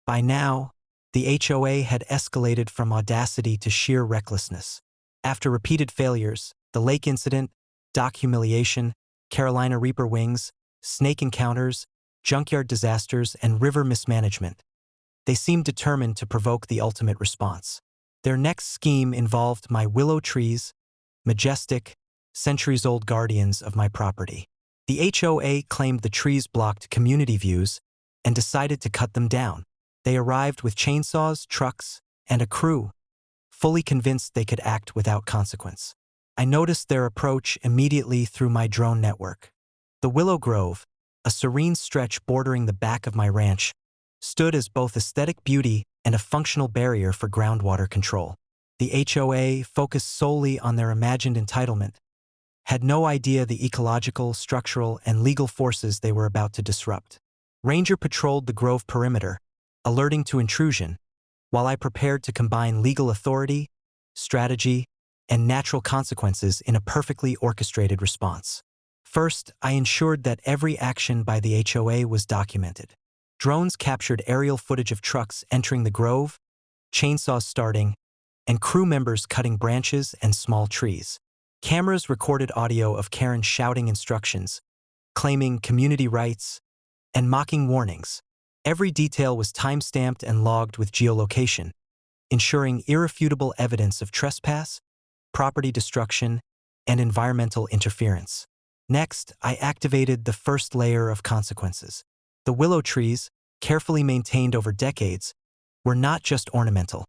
By now, the HOA had escalated from audacity to sheer recklessness. After repeated failures, the lake incident, dock humiliation, Carolina Reaper wings, snake encounters, junkyard disasters, and river mismanagement, they seemed determined to provoke the ultimate response. Their next scheme involved my willow trees, majestic, centuries-old guardians of my property. The HOA claimed the trees blocked community views and decided to cut them down. They arrived with chainsaws, trucks, and a crew, fully convinced they could act without consequence. I noticed their approach immediately through my drone network. The Willow Grove, a serene stretch bordering the back of my ranch, stood as both aesthetic beauty and a functional barrier for groundwater control. The HOA, focused solely on their imagined entitlement, had no idea the ecological, structural, and legal forces they were about to disrupt. Ranger patrolled the grove perimeter, alerting to intrusion, while I prepared to combine legal authority, strategy, and natural consequences in a perfectly orchestrated response. First, I ensured that every action by the HOA was documented. Drones captured aerial footage of trucks entering the grove, chainsaws starting, and crew members cutting branches and small trees. Cameras recorded audio of Karen shouting instructions, claiming community rights, and mocking warnings. Every detail was time-stamped and logged with geolocation, ensuring irrefutable evidence of trespass, property destruction, and environmental interference. Next, I activated the first layer of consequences. The willow trees, carefully maintained over decades, were not just ornamental.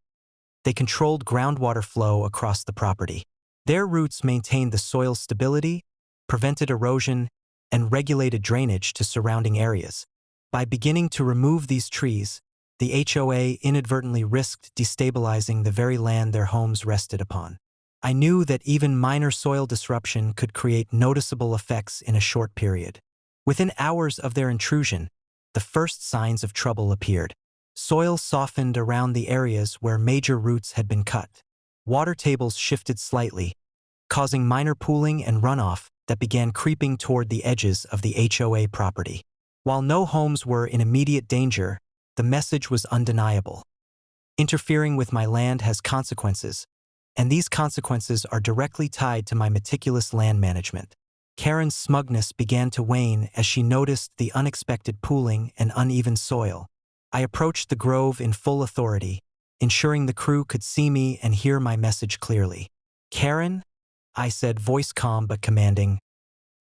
They controlled groundwater flow across the property. Their roots maintained the soil's stability, prevented erosion, and regulated drainage to surrounding areas. By beginning to remove these trees, the HOA inadvertently risked destabilizing the very land their homes rested upon. I knew that even minor soil disruption could create noticeable effects in a short period. Within hours of their intrusion, the first signs of trouble appeared. Soil softened around the areas where major roots had been cut. Water tables shifted slightly, causing minor pooling and runoff that began creeping toward the edges of the HOA property. While no homes were in immediate danger, the message was undeniable. Interfering with my land has consequences, and these consequences are directly tied to my meticulous land management. Karen's smugness began to wane as she noticed the unexpected pooling and uneven soil. I approached the grove in full authority, ensuring the crew could see me and hear my message clearly. "Karen," I said, voice calm but commanding,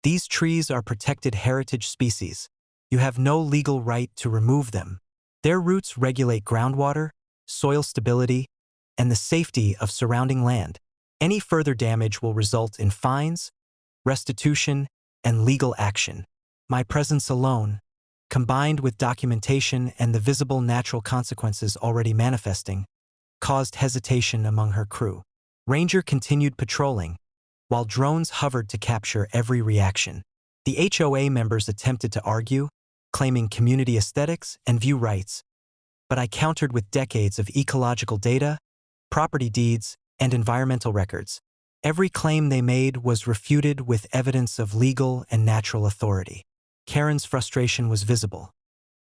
"these trees are protected heritage species. You have no legal right to remove them. Their roots regulate groundwater, soil stability, and the safety of surrounding land. Any further damage will result in fines, restitution, and legal action. My presence alone, combined with documentation and the visible natural consequences already manifesting, caused hesitation among her crew. Ranger continued patrolling, while drones hovered to capture every reaction. The HOA members attempted to argue, claiming community aesthetics and view rights, but I countered with decades of ecological data, property deeds, and environmental records. Every claim they made was refuted with evidence of legal and natural authority. Karen's frustration was visible.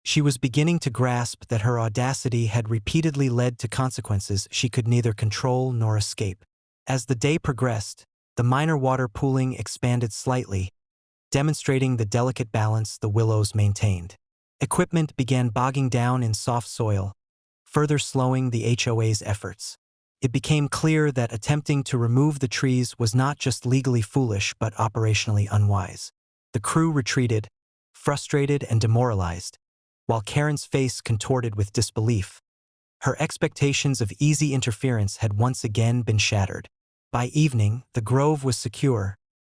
She was beginning to grasp that her audacity had repeatedly led to consequences she could neither control nor escape. As the day progressed, the minor water pooling expanded slightly, demonstrating the delicate balance the willows maintained. Equipment began bogging down in soft soil, further slowing the HOA's efforts. It became clear that attempting to remove the trees was not just legally foolish but operationally unwise. The crew retreated, frustrated and demoralized, while Karen's face contorted with disbelief. Her expectations of easy interference had once again been shattered. By evening, the grove was secure,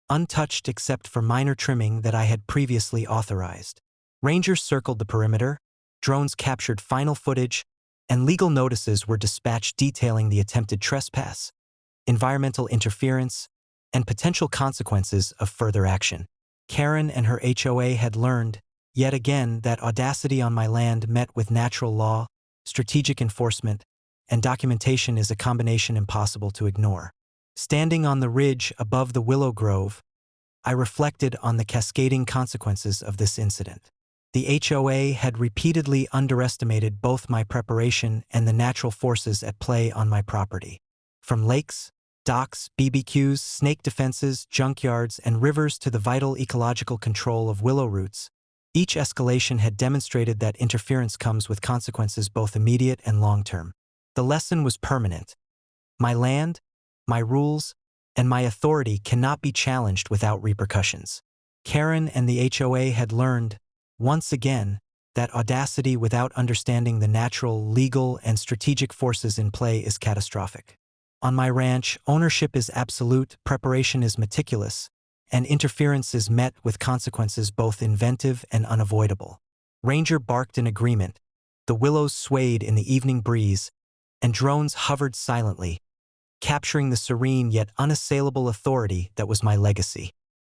untouched except for minor trimming that I had previously authorized. Rangers circled the perimeter, drones captured final footage, and legal notices were dispatched detailing the attempted trespass, environmental interference, and potential consequences of further action. Karen and her HOA had learned, yet again, that audacity on my land met with natural law, strategic enforcement, and documentation is a combination impossible to ignore. Standing on the ridge above the willow grove, I reflected on the cascading consequences of this incident. The HOA had repeatedly underestimated both my preparation and the natural forces at play on my property. From lakes, docks, BBQs, snake defenses, junkyards, and rivers to the vital ecological control of willow roots, each escalation had demonstrated that interference comes with consequences both immediate and long-term. The lesson was permanent. My land, my rules, and my authority cannot be challenged without repercussions. Karen and the HOA had learned, once again, that audacity without understanding the natural, legal, and strategic forces in play is catastrophic. On my ranch, ownership is absolute, preparation is meticulous, and interference is met with consequences both inventive and unavoidable. Ranger barked in agreement, the willows swayed in the evening breeze, and drones hovered silently, capturing the serene yet unassailable authority that was my legacy.